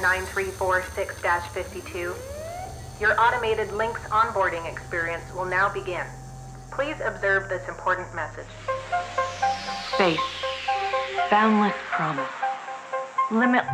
9346-52. Your automated Lynx onboarding experience will now begin. Please observe this important message. Space. Boundless promise. Limit.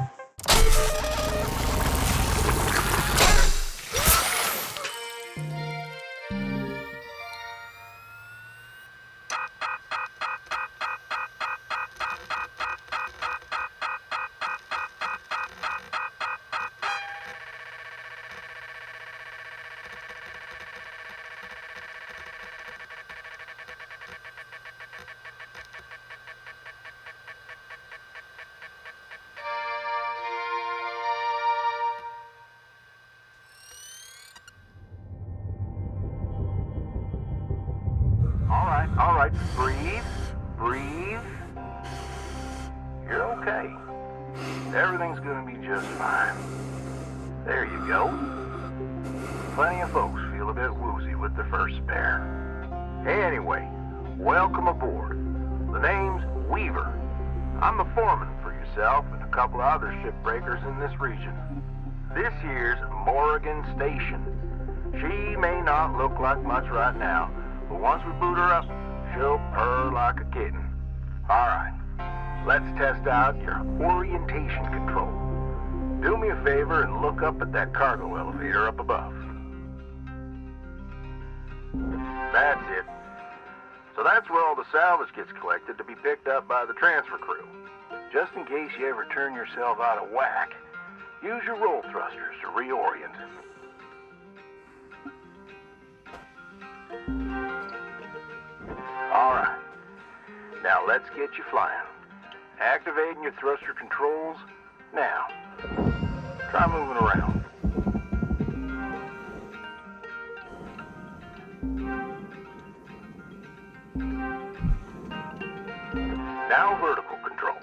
All right, breathe. You're okay. Everything's gonna be just fine. There you go. Plenty of folks feel a bit woozy with the first spare. Anyway, welcome aboard. The name's Weaver. I'm the foreman for yourself and a couple of other shipbreakers in this region. This here's Morrigan Station. She may not look like much right now, but once we boot her up, she'll purr like a kitten. All right, let's test out your orientation control. Do me a favor and look up at that cargo elevator up above. That's it. So that's where all the salvage gets collected to be picked up by the transfer crew. Just in case you ever turn yourself out of whack, use your roll thrusters to reorient. All right, now let's get you flying. Activating your thruster controls now. Try moving around. Now vertical control.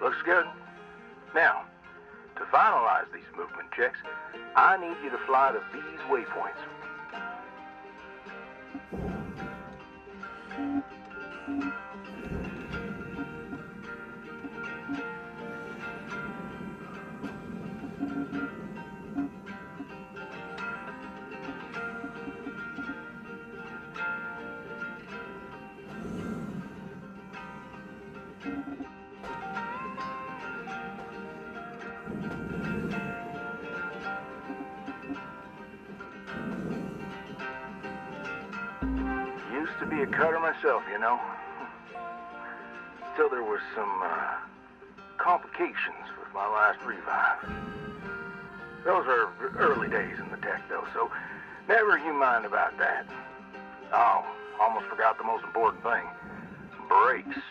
Looks good. Now, to finalize these movement checks, I need you to fly to these waypoints. Used to be a cutter myself, you know. Till there was some complications with my last revive. Those are early days in the tech, though, so never you mind about that. Oh, almost forgot the most important thing. Brakes.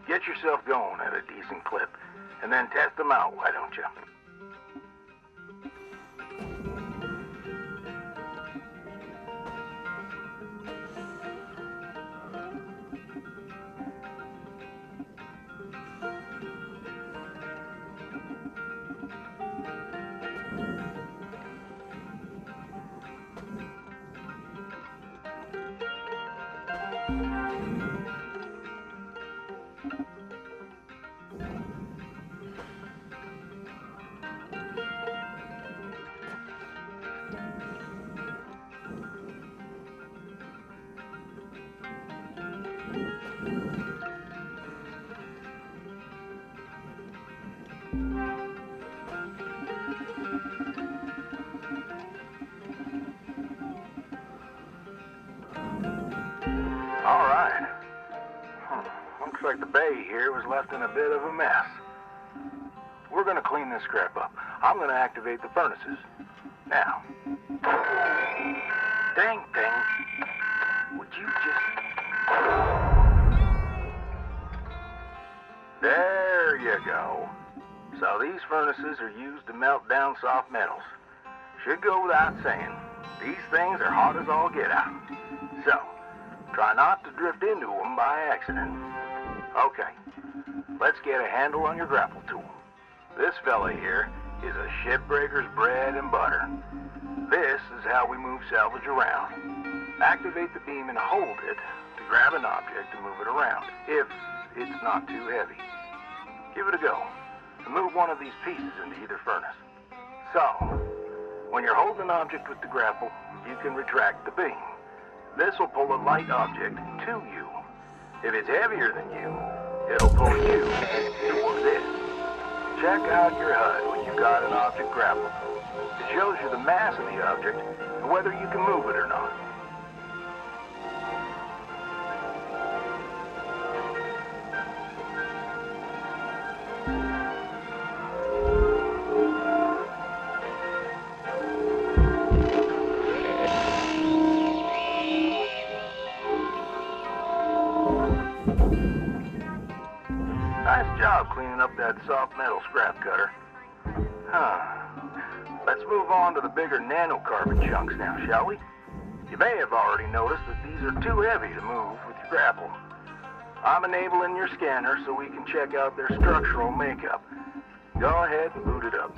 Get yourself going at a decent clip, and then test them out, why don't you? All right. Looks like the bay here was left in a bit of a mess. We're gonna clean this scrap up. I'm gonna activate the furnaces. Now. Dang thing. Would you just... There you go. So these furnaces are used to melt down soft metals. Should go without saying. These things are hot as all get out. So, try not to drift into them by accident. Okay, let's get a handle on your grapple tool. This fella here is a shipbreaker's bread and butter. This is how we move salvage around. Activate the beam and hold it to grab an object and move it around, if it's not too heavy. Give it a go, and move one of these pieces into either furnace. So, when you're holding an object with the grapple, you can retract the beam. This will pull a light object to you. If it's heavier than you, it'll pull you towards it. Check out your HUD when you've got an object grappled. It shows you the mass of the object and whether you can move it or not. Nice job cleaning up that soft metal scrap cutter. Let's move on to the bigger nanocarbon chunks now, shall we? You may have already noticed that these are too heavy to move with your grapple. I'm enabling your scanner so we can check out their structural makeup. Go ahead and boot it up.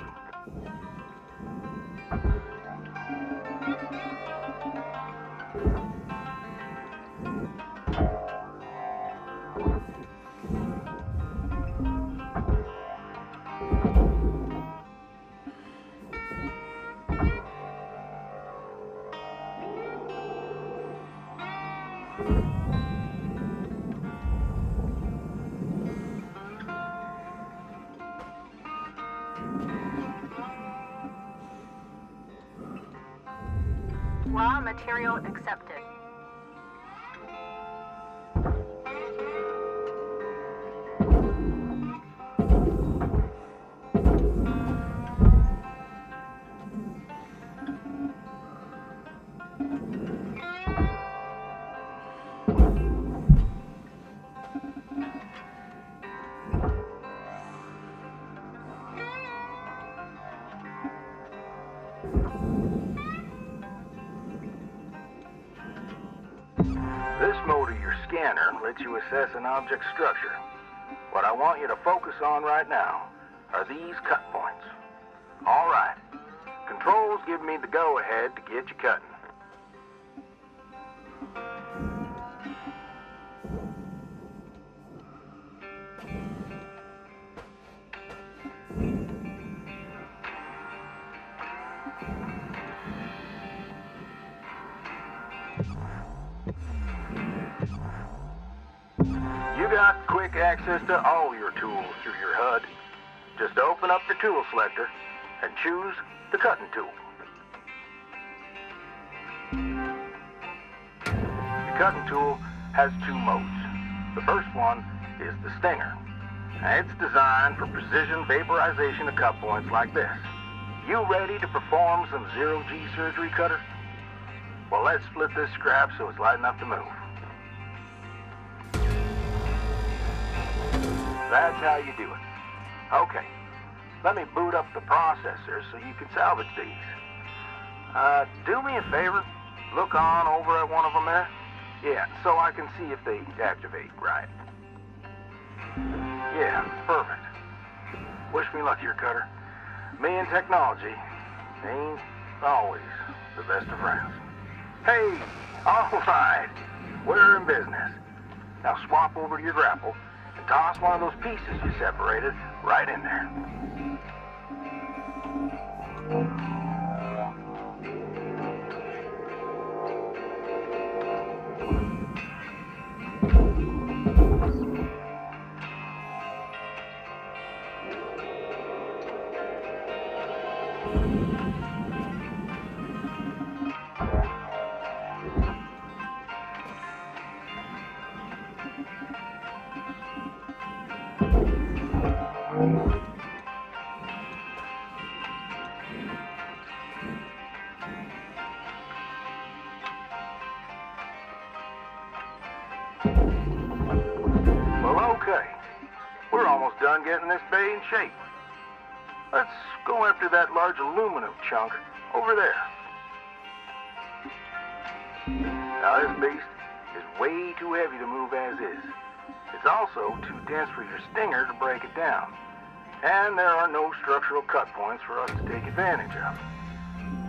Raw material accepted. This mode of your scanner lets you assess an object's structure. What I want you to focus on right now are these cut points. All right. Controls give me the go-ahead to get you cutting. You got quick access to all your tools through your HUD. Just open up the tool selector and choose the cutting tool. The cutting tool has two modes. The first one is the stinger. It's designed for precision vaporization of cut points like this. You ready to perform some zero-G surgery, Cutter? Well, let's split this scrap so it's light enough to move. That's how you do it. Okay, let me boot up the processor so you can salvage these. Do me a favor, look on over at one of them there. Yeah, so I can see if they activate right. Yeah, perfect. Wish me luck here, Cutter. Me and technology ain't always the best of friends. Hey, all right, we're in business. Now swap over to your grapple and toss one of those pieces you separated right in there. Well, okay. We're almost done getting this bay in shape. Let's go after that large aluminum chunk over there. Now, this beast is way too heavy to move as is. It's also too dense for your stinger to break it down. And there are no structural cut points for us to take advantage of.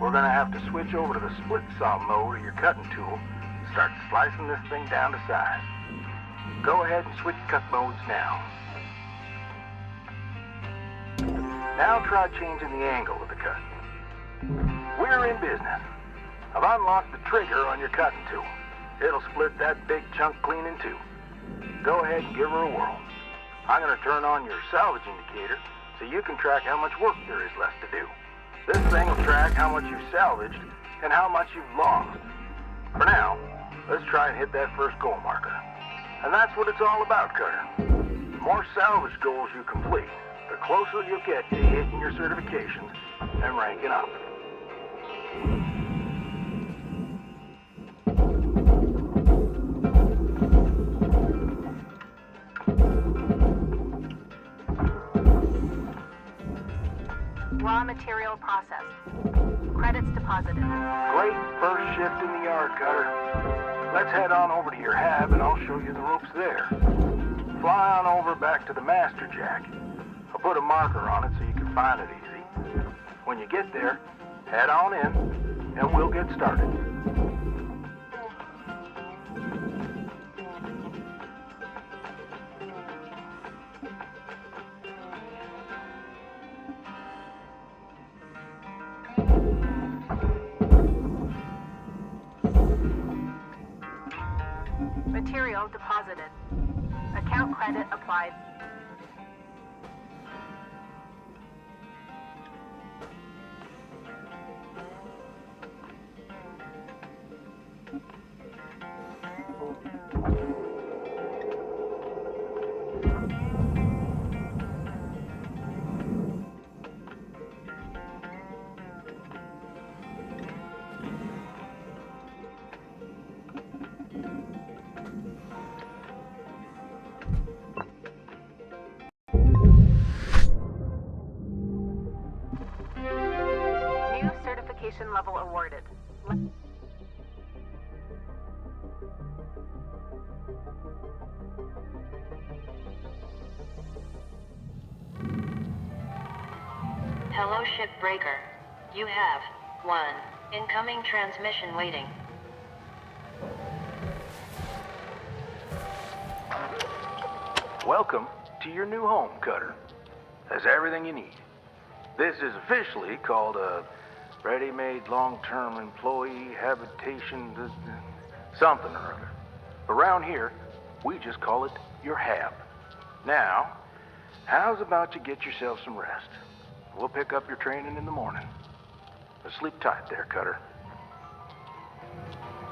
We're going to have to switch over to the split saw mode of your cutting tool, start slicing this thing down to size. Go ahead and switch cut modes now. Now try changing the angle of the cut. We're in business. I've unlocked the trigger on your cutting tool. It'll split that big chunk clean in two. Go ahead and give her a whirl. I'm going to turn on your salvage indicator so you can track how much work there is left to do. This thing will track how much you've salvaged and how much you've lost. For now, let's try and hit that first goal marker. And that's what it's all about, Cutter. The more salvage goals you complete, the closer you'll get to hitting your certifications and ranking up. Raw material processed. Credits deposited. Great first shift in the yard, Cutter. Let's head on over to your hab and I'll show you the ropes there. Fly on over back to the master jack. I'll put a marker on it so you can find it easy. When you get there, head on in and we'll get started. Material deposited. Account credit applied. New certification level awarded. Hello, shipbreaker. You have one incoming transmission waiting. Welcome to your new home, Cutter. Has everything you need. This is officially called a ready-made long-term employee habitation something or other. Around here, we just call it your hab. Now, how's about you get yourself some rest? We'll pick up your training in the morning. Sleep tight there, Cutter.